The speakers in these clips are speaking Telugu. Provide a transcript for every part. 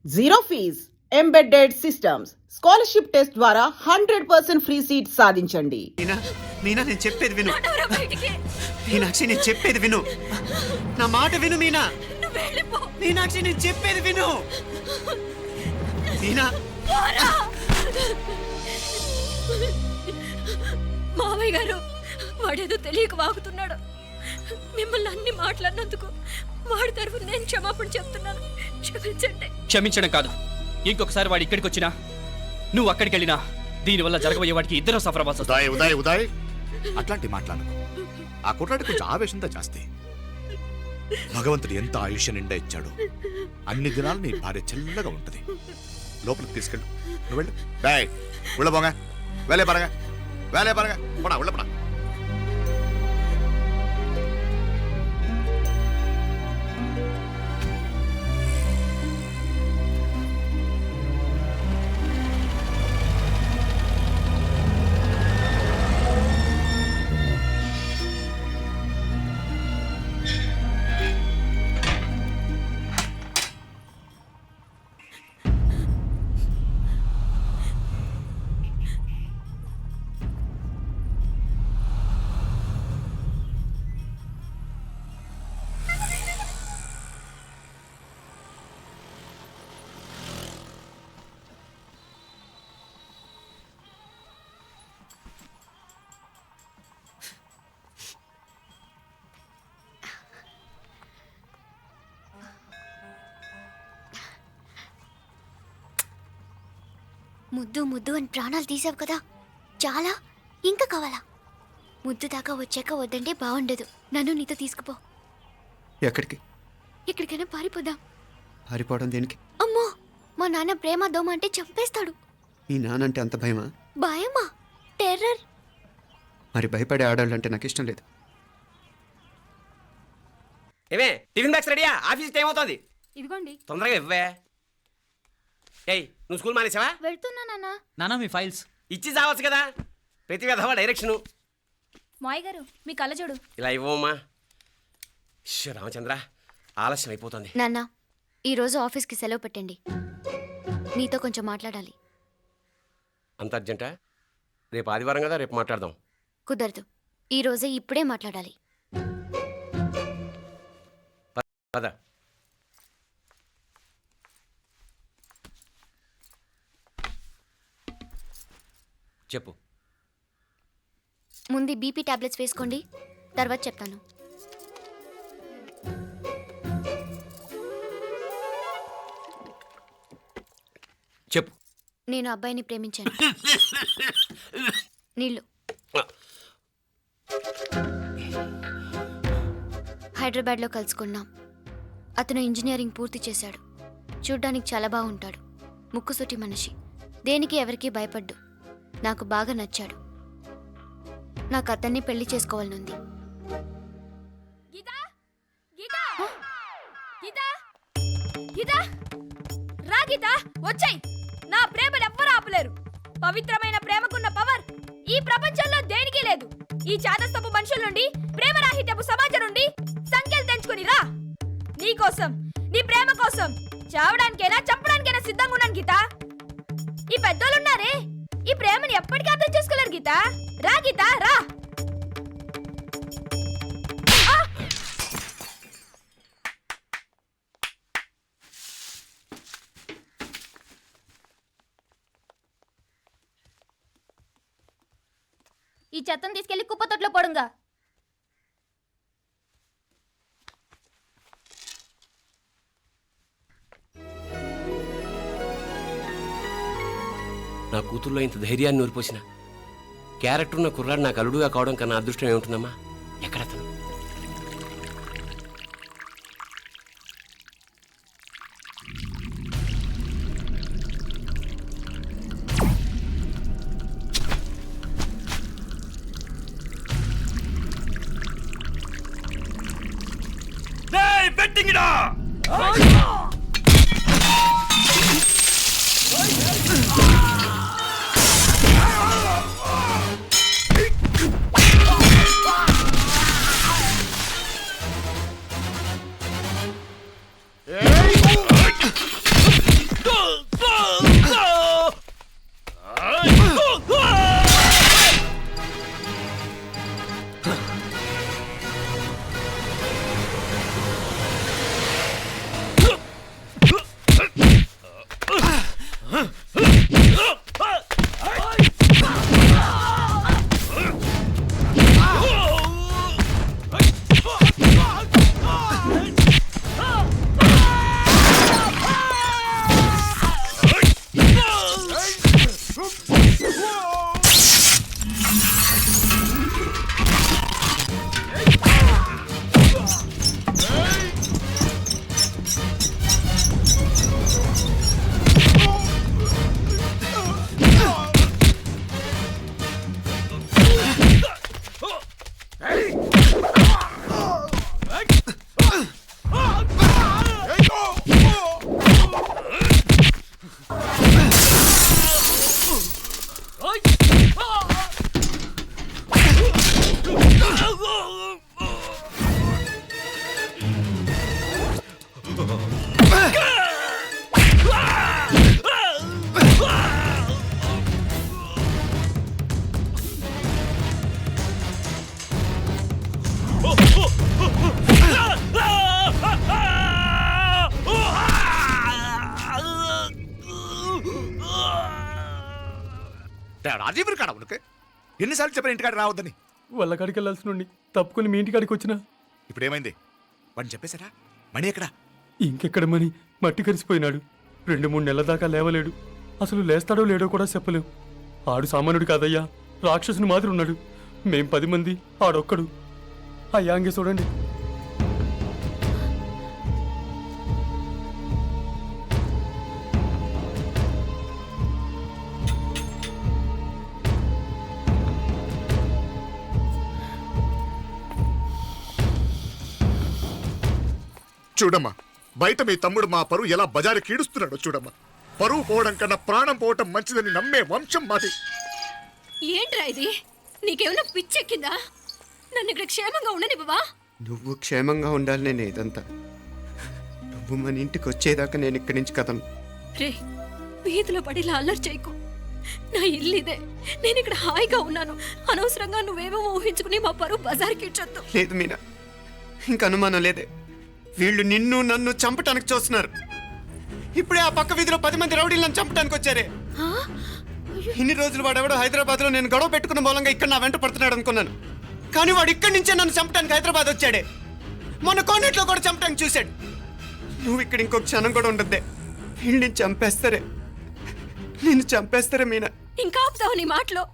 Zero fees embedded systems scholarship test ద్వారా 100% ఫ్రీ సీట్ సాధించండి. మీనా నేను చెప్పేది విను. మీనాక్షి నేను చెప్పేది విను. నా మాట విను మీనా. మీనాక్షి నేను చెప్పేది విను. మీనా మావయ్య గారు వాడేదో తెలియక వాగుతున్నాడు. మిమ్మల్ని అన్ని మాట్లాడినందుకు వాడి తరఫున నేను క్షమాపణ చెప్తున్నాను. క్షమించండి. క్షమించడం కాదు, ఇంకొకసారి వాడు ఇక్కడికి వచ్చినా నువ్వు అక్కడికి వెళ్ళినా దీనివల్ల జరగబోయే వాడికి ఇద్దరు సఫర్ అవ్వాల్సి వస్తుంది. ఉదయ్ ఉదయ్ అట్లాంటి మాట్లాడకు. ఆ కుట్రాడి కొంచెం ఆవేశంతో జాస్తి. భగవంతుడు ఎంత ఆయుష్య నిండా ఇచ్చాడు. అన్ని దినాలు నీ భార్య చల్లగా ఉంటది. లోపలికి తీసుకెళ్ళు. నువ్వు వెళ్ళు. బాయ్ ఉళ్ళ పోగా వేలే పరగా పోడా ఉళ్ళ పడా. ముద్దు ముద్దు అని ప్రాణాలు తీసావు కదా, చాలా ఇంకా కావాలా? ముద్దు దాకా వచ్చాక వద్దంటే బాగుండదు. నన్ను నీతో తీసుకుపో. ఎక్కడికి? ఎక్కడికైనా పారిపోదాం. పారిపోవడం దేనికి? అమ్మో, మా నాన్న ప్రేమ దోమ అంటే చంపేస్తాడు. మీ నానంటే అంత భయమా? భయమా? టెర్రర్. మరి భయపడే ఆడాలంటే నాకు ఇష్టం లేదు. ఏమే టిఫిన్ బ్యాగ్స్ రెడీయా? ఆఫీస్ టైం అవుతుంది. ఇదిగోండి. తొందరగా ఇవ్వే. ఏయ్ నువ్వు స్కూల్ మానేసావా? వెళ్తున్నా నాన్న. నానా మీ ఫైల్స్ ఇచ్చి చావచ్చు కదా. ప్రతి విధవా డైరెక్షను. మాయ్ గారు మీ కళ్ళజోడు ఇలా ఇవ్వమ్మా. రామచంద్ర ఆలస్యం అయిపోతుంది. నాన్న ఈరోజు ఆఫీస్కి సెలవు పెట్టండి. నీతో కొంచెం మాట్లాడాలి. అంత అర్జెంటా? రేపు ఆదివారం కదా, రేపు మాట్లాడదాం. కుదరదు, ఈరోజే ఇప్పుడే మాట్లాడాలి. పద. చెప్పు. ముందు బీపీ టాబ్లెట్స్ వేసుకోండి, తర్వాత చెప్తాను. చెప్పు. నేను అబ్బాయిని ప్రేమించాను. నీళ్ళు. హైదరాబాద్లో కలుసుకున్నాం. అతను ఇంజనీరింగ్ పూర్తి చేశాడు. చూడ్డానికి చాలా బాగుంటాడు. ముక్కుసూటి మనిషి. దేనికి ఎవరికీ భయపడ్డు. నాకు బాగా నచ్చాడు. నాకు అతన్ని పెళ్లి చేసుకోవాలనుంది. నా ప్రేమను ఎవ్వరూ ఆపలేరు. పవిత్రమైన ప్రేమకున్న పవర్ ఈ ప్రపంచంలో దేనికి లేదు. ఈ చాదస్తపు మనుషుల నుండి, ప్రేమరాహిత్యపు సమాజం నుండి సంఖ్యలు తెంచుకుని రా. నీ కోసం, నీ ప్రేమ కోసం చావడానికైనా చంపడానికైనా సిద్ధంగా ఉన్నాను గీత. ఈ పెద్దోళ్ళున్నారే, ఈ ప్రేమని ఎప్పటికీ అర్థం చేసుకోలేరు గీత. రా గీత రా. ఈ చెత్తను తీసుకెళ్లి కుప్పతొట్లో పడుంగా. నా కూతుర్లో ఇంత ధైర్యాన్ని నూరిపోసిన క్యారెక్టర్ ఉన్న కుర్రాడు నాకు అల్లుడుగా కావడం కన్నా అదృష్టం ఏముంటుందమ్మా? ఎక్కడతను? రాజీవ్ కాడ ఉనకే ఎన్నిసార్లు చెప్పిన ఇంటికాడ రావద్దని. వాళ్ళ కాడికి వెళ్ళాల్సి నుండి తప్పుకొని మీ ఇంటి కాడికి వచ్చినా ఇప్పుడు ఏమైంది? వాడిని చెప్పేశారా? మణి ఎక్కడా? ఇంకెక్కడ మని మట్టి కరిసిపోయినాడు. 2-3 నెలల దాకా లేవలేడు. అసలు లేస్తాడో లేడో కూడా చెప్పలేం. ఆడు సామాన్యుడు కాదయ్యా, రాక్షసుని మాదిరి ఉన్నాడు. మేం 10 మంది, ఆడొక్కడు. అయ్యా అంగే చూడండి. చూడమ్మా, బయట మీ తమ్ముడు మా పరువు ఎలా బజారు కీడుస్తున్నాడో చూడమ్మా. పరువు పోవడం కన్నా ప్రాణం పోవటం మంచిదని నమ్మే వంశం మాది. ఏంట్రా ఇది? నీకేమైనా పిచ్చెక్కిందా? నన్ను ఇక్కడ క్షేమంగా ఉండనివ్వవా? నువ్వు క్షేమంగా ఉండాలి. నేను ఇదంతా నువ్వు మన ఇంటికి వచ్చేదాకా నేను ఇక్కడి నుంచి కదను. రే, వీధిలో పడి ఇలా అల్లరి చేయకు. నా ఇల్లు ఇదే. నేను ఇక్కడ హాయిగా ఉన్నాను. అనవసరంగా నువ్వేమో ఊహించుకుని మా పరువు బజార్కి ఇచ్చొద్దు. లేదు మీనా, ఇంకా అనుమానం లేదే. వీళ్ళు నిన్ను నన్ను చంపటానికి చూస్తున్నారు. ఇప్పుడే ఆ పక్క వీధిలో 10 మంది రౌడీలు నన్ను చంపడానికి వచ్చారే. ఇన్ని రోజులు వాడెవడో హైదరాబాద్లో నేను గొడవ పెట్టుకున్న మూలంగా ఇక్కడ నా వెంట పడుతున్నాడు అనుకున్నాను. కానీ వాడు ఇక్కడి నుంచే నన్ను చంపడానికి హైదరాబాద్ వచ్చాడే. మొన్న కోనేట్లో కూడా చంపడానికి చూశాడు. నువ్వు ఇక్కడ ఇంకొక క్షణం కూడా ఉండద్దే. వీళ్ళని చంపేస్తారే, నిన్ను చంపేస్తారే మీనా. ఇంకా ఆపుతావు నీ మాటలో?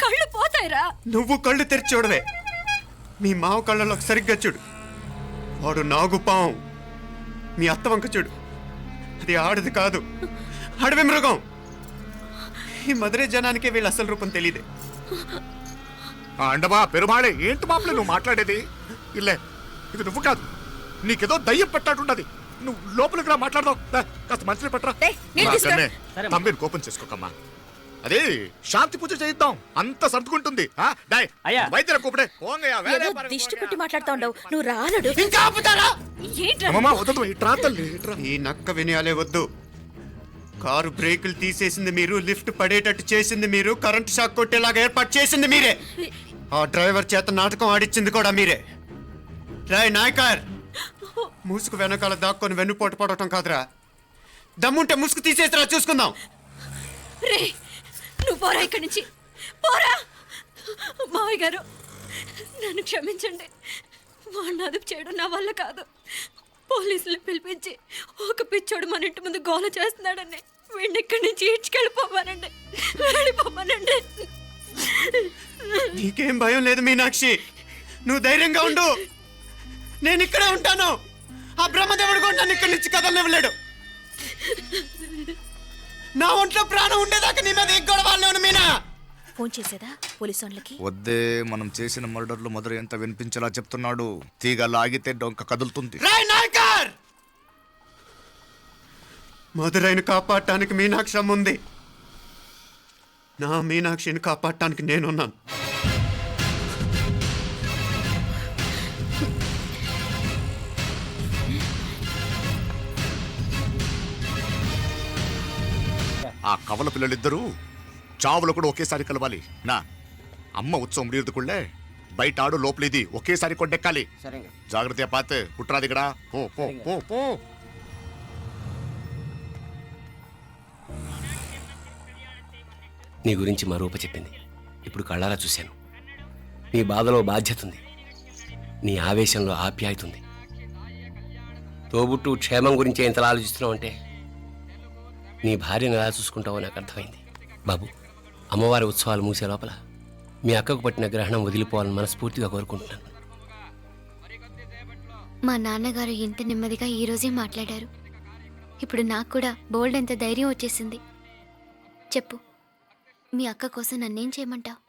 కళ్ళు పోతాయిరా. నువ్వు కళ్ళు తెరిచి చూడవే. మీ మావ కళ్ళలో సరిగ్గా చూడు. వాడు నాగుపాం. మీ అత్త వంక చూడు, అది ఆడది కాదు, అడవి మృగం. ఈ మధుரை జనానికే వీళ్ళ అసలు రూపం తెలియదే. అండమా పెరుమాళే, ఏంటి మాపలే నువ్వు మాట్లాడేది? ఇల్లే, ఇది నువ్వు కాదు, నీకేదో దయ్యం పెట్టాడున్నది. నువ్వు లోపలికి రా, మాట్లాడదాం. కాస్త మంచిని పట్టరా. తమ్మిని కోపం చేసుకోకమ్మా. అదే శాంతి పూజ చేయిద్దాం, అంత సర్దుకుంటుంది. వైద్యుల కూపడే దిష్టి పెట్టి మాట్లాడుతూ ఉండవు. నువ్వు రానడు. ఇంకా ఆపుతారా? అమ్మమ్మా వద్దు, ఇట్రా తల్లి, ఇట్రా. ఈ నక్క వినయాలే వద్దు. కారు బ్రేకులు తీసేసింది మీరు, లిఫ్ట్ పడేటట్టు చేసింది మీరు, కరెంట్ షాక్ కొట్టేలాగా ఏర్పాటు చేసింది మీరే, ఆ డ్రైవర్ చేత నాటకం ఆడిచ్చింది కూడా మీరే. రాయ్ నాయకర్, ముసుగు వెనకాల దాక్కొని వెన్నుపోటు పడటం కాదురా. దమ్ముంటే ముసుగు తీసేసిరా, చూసుకుందాం. రే, నువ్వు పోరా ఇక్కడి నుంచి, పోరా. మావయ్య గారు, నన్ను క్షమించండి. వాడిని అదుపు చేయడం నా వల్ల కాదు. పోలీసులు పిలిపించి ఒక పిచ్చోడు మన ఇంటి ముందు గోల చేస్తున్నాడని వీడిని ఇక్కడి నుంచి ఈడ్చుకెళ్ళిపోవానండి. వెళ్ళిపోవానండి. నీకేం భయం లేదు మీనాక్షి, నువ్వు ధైర్యంగా ఉండు. నేను ఇక్కడే ఉంటాను. ఆ బ్రహ్మదేవుడు కూడా నన్ను ఇక్కడి నుంచి కదలనివ్వలేడు. నా ఒంట్లో ప్రాణం ఉండేదాకా నీ మీద గొడవలు మీనా. ఫోన్ చేసేదా పోలీసు వాళ్ళకి? వద్దే, మనం చేసిన మర్డర్లు మధుర ఎంత వినిపించేలా చెప్తున్నాడు. తీగ లాగితే డొంక కదులుతుంది. రాయ్ నాయకర్, మధురైని కాపాడటానికి మీనాక్షి అమ్మ ఉంది. నా మీనాక్షిని కాపాడటానికి నేనున్నాను. ఆ కవల పిల్లలిద్దరూ చావులు కూడా ఒకేసారి కలవాలి. నా అమ్మ ఉత్సవం ముడియుడుకుళ్ళే బయట ఆడు లోపలిది ఒకేసారి కొట్టెక్కాలి. జాగ్రత్త పాత్ పుట్రా దిగడా. పో పో పో పో. నీ గురించి మా రూప చెప్పింది. ఇప్పుడు కళ్ళారా చూశాను. నీ బాధలో బాధ్యత ఉంది, నీ ఆవేశంలో ఆప్యాయత ఉంది. తోబుట్టు క్షేమం గురించి ఎంతలా ఆలోచిస్తున్నావు అంటే నీ భార్యను ఎలా చూసుకుంటావో నాకు అర్థమైంది. బాబు, అమ్మవారి ఉత్సవాలు మూసే లోపల మీ అక్కకు పట్టిన గ్రహణం వదిలిపోవాలని మనస్ఫూర్తిగా కోరుకుంటున్నాను. మా నాన్నగారు ఇంత నెమ్మదిగా ఈరోజే మాట్లాడారు. ఇప్పుడు నాకు కూడా బోల్డ్ ఎంత ధైర్యం వచ్చేసింది. చెప్పు, మీ అక్క కోసం నన్నేం చేయమంటావు?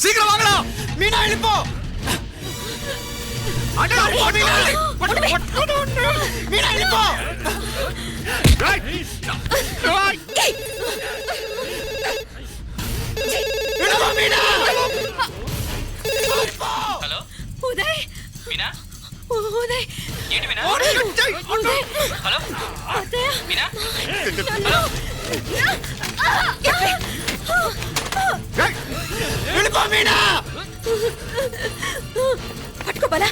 சீக்கிரம் வாங்கடா மீனா எழுப்போ மீனா எழுப்போ மீனா హలో ఉదయ్ మీనా ఉదయ్ ఏంటి మీనా ఉదయ్ హలో అత్తయ్య మీనా వెళ్ళిపో మీనా పట్టుకో బలా